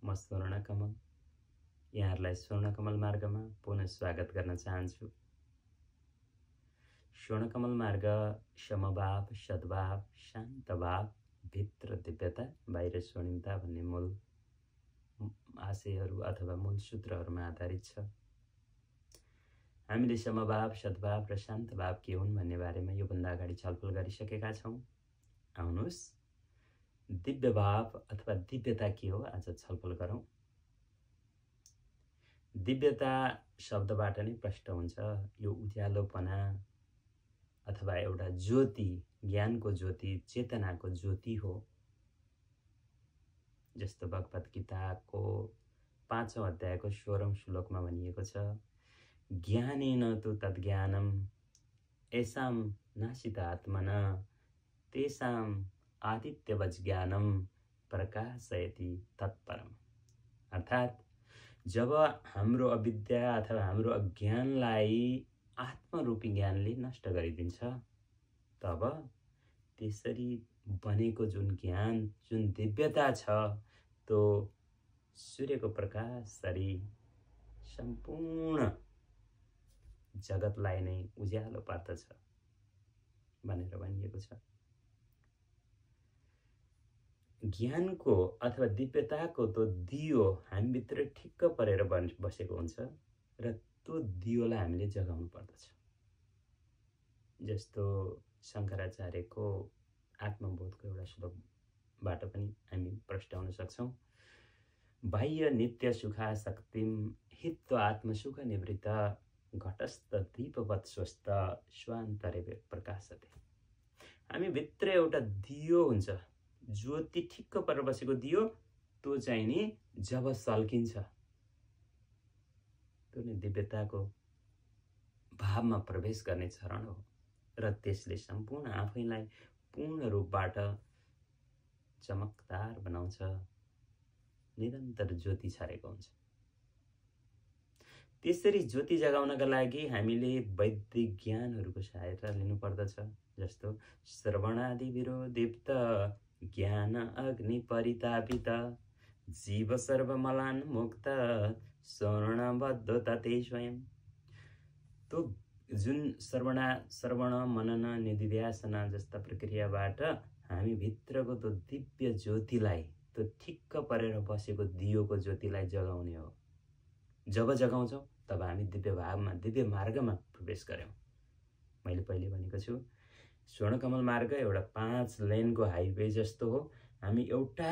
म स्वर्णकमल यहाँहरूलाई स्वर्णकमल मार्गमा पुनः स्वागत गर्न चाहन्छु। स्वर्णकमल मार्ग समभाव, सद्भाव, शान्तभाव, भित्र दिव्यता, बाहिर स्वर्णिमता भन्ने मूल आशयहरू अथवा मूल सूत्रहरूमा आधारित छ। हामीले समभाव, सद्भाव र शान्तभाव के हुन् भन्ने बारेमा योभन्दा अगाडि छलफल गरिसकेका छौँ। आउनुहोस् दिव्य भाव अथवा दिव्यता के हो आज छलफल गरौँ। दिव्यता शब्दबाट नै प्रष्ट हुन्छ यो उज्यालोपना अथवा एउटा ज्योति, ज्ञानको ज्योति, चेतनाको ज्योति हो। जस्तो भगवत गीताको 5औं अध्यायको 16औं श्लोकमा भनिएको छ, ज्ञानेन तु तद्ज्ञानम येषां नाशित आत्मना तेषां आदित्यवज् ज्ञानम प्रकाशयति तत्परम। अर्थात् जब हाम्रो अविद्या अथवा हाम्रो अज्ञानलाई आत्मरूपी ज्ञानले नष्ट गरिदिन्छ तब त्यसरी बनेको जुन ज्ञान, जुन दिव्यता छ त्यो सूर्यको प्रकाशसरी सम्पूर्ण जगतलाई नै उज्यालो पार्दछ भनेर भनिएको छ। ज्ञानको अथवा दिव्यताको त्यो दियो हामीभित्र ठिक्क परेर बसेको हुन्छ र त्यो दियोलाई हामीले जगाउनु पर्दछ। जस्तो शङ्कराचार्यको आत्मबोधको एउटा श्लोकबाट पनि हामी प्रष्टाउन सक्छौँ। बाह्य नित्य सुखासक्तिम हित्वा आत्मसुख निवृत्त घटस्थ दीपवत् स्वस्थ स्वान्तरे प्रकाशते। हामी भित्र एउटा दियो हुन्छ, ज्योति ठिक्क परेर बसेको दियो, त्यो चाहिँ नि जब सल्किन्छ त्यो नै दिव्यताको भावमा प्रवेश गर्ने चरण हो र त्यसले सम्पूर्ण आफैलाई पूर्ण रूपबाट चमकदार बनाउँछ, निरन्तर ज्योति छरेको हुन्छ। त्यसरी ज्योति जगाउनका लागि हामीले वैदिक ज्ञानहरूको सहायता लिनुपर्दछ। जस्तो श्रवणादि विरोदीप्त ज्ञान अग्नि परितापित जीव सर्वमलान मुक्त स्वर्णबद्ध तते स्वयं। तो जुन श्रवण मनन निधिध्यासन जस्ता प्रक्रियाबाट हामी भित्रको त्यो दिव्य ज्योतिलाई, त्यो ठिक्क परेर बसेको दियोको ज्योतिलाई जगाउने हो। जब जगाउँछौँ तब हामी दिव्य भावमा, दिव्य मार्गमा प्रवेश गर्यौँ। मैले पहिले भनेको छु स्वर्णकमल मार्ग एउटा 5 लेनको हाइवे जस्तो हो। हामी एउटा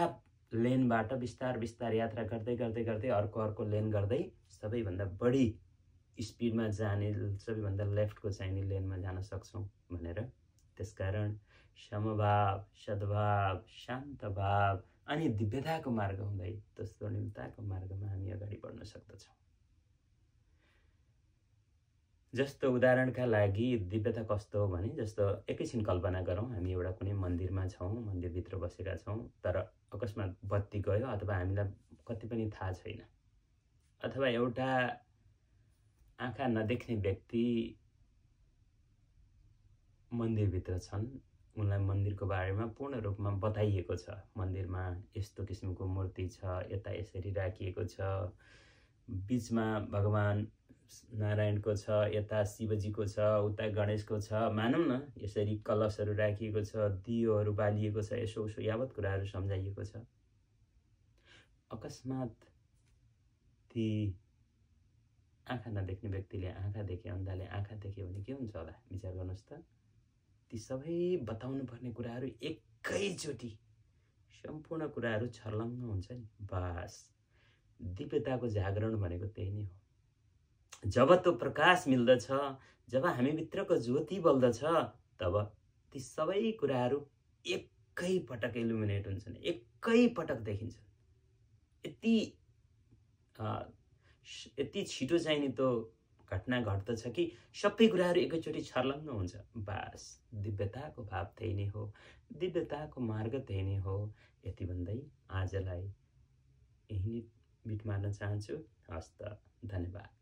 लेनबाट बिस्तार बिस्तार यात्रा गर्दै गर्दै गर्दै अर्को लेन गर्दै सबैभन्दा बढी स्पिडमा जाने, सबैभन्दा लेफ्टको चाहिने लेनमा जान सक्छौँ भनेर। त्यसकारण समभाव, सद्भाव, शान्तभाव अनि दिव्यताको मार्ग हुँदै त्यो स्वर्णिमताको मार्गमा हामी अगाडि बढ्न सक्दछौँ। जस्तो उदाहरणका लागि दिव्यता कस्तो हो भने, जस्तो एकैछिन कल्पना गरौँ हामी एउटा कुनै मन्दिरमा छौँ, मन्दिरभित्र बसेका छौँ, तर अकस्मात बत्ती गयो अथवा हामीलाई कति पनि थाहा छैन, अथवा एउटा आँखा नदेख्ने व्यक्ति मन्दिरभित्र छन्, उनलाई मन्दिरको बारेमा पूर्ण रूपमा बताइएको छ। मन्दिरमा यस्तो किसिमको मूर्ति छ, यता यसरी राखिएको छ, बीचमा भगवान नारायणको छ, यता शिवजीको छ, उता गणेशको छ, मानौँ न यसरी कलशहरू राखिएको छ, दियोहरू बालिएको छ, यसो उसो यावत कुराहरू सम्झाइएको छ। अकस्मात ती आँखा नदेख्ने व्यक्तिले आँखा देखे, अन्धाले आँखा देख्यो भने के हुन्छ होला विचार गर्नुहोस् त। ती सबै बताउनु पर्ने कुराहरू एकैचोटि सम्पूर्ण कुराहरू छर्लङ्ग हुन्छ नि। बास दिव्यताको जागरण भनेको त्यही नै हो। जब त्यो प्रकाश मिल्दछ, जब हामी भित्रको ज्योति बल्दछ, तब ती सबै कुराहरू एकै पटक इल्युमिनेट हुन्छन्, एकै पटक देखिन्छन्। यति छिटो चाहिँ नि त्यो घटना घट्दछ कि सबै कुराहरू एकैचोटि छर्लङ्ग हुन्छ। बास दिव्यताको भाव त्यही नै हो, दिव्यताको मार्ग त्यही नै हो। यति भन्दै आजलाई यही नै बिट मार्न चाहन्छु। हस्त, धन्यवाद।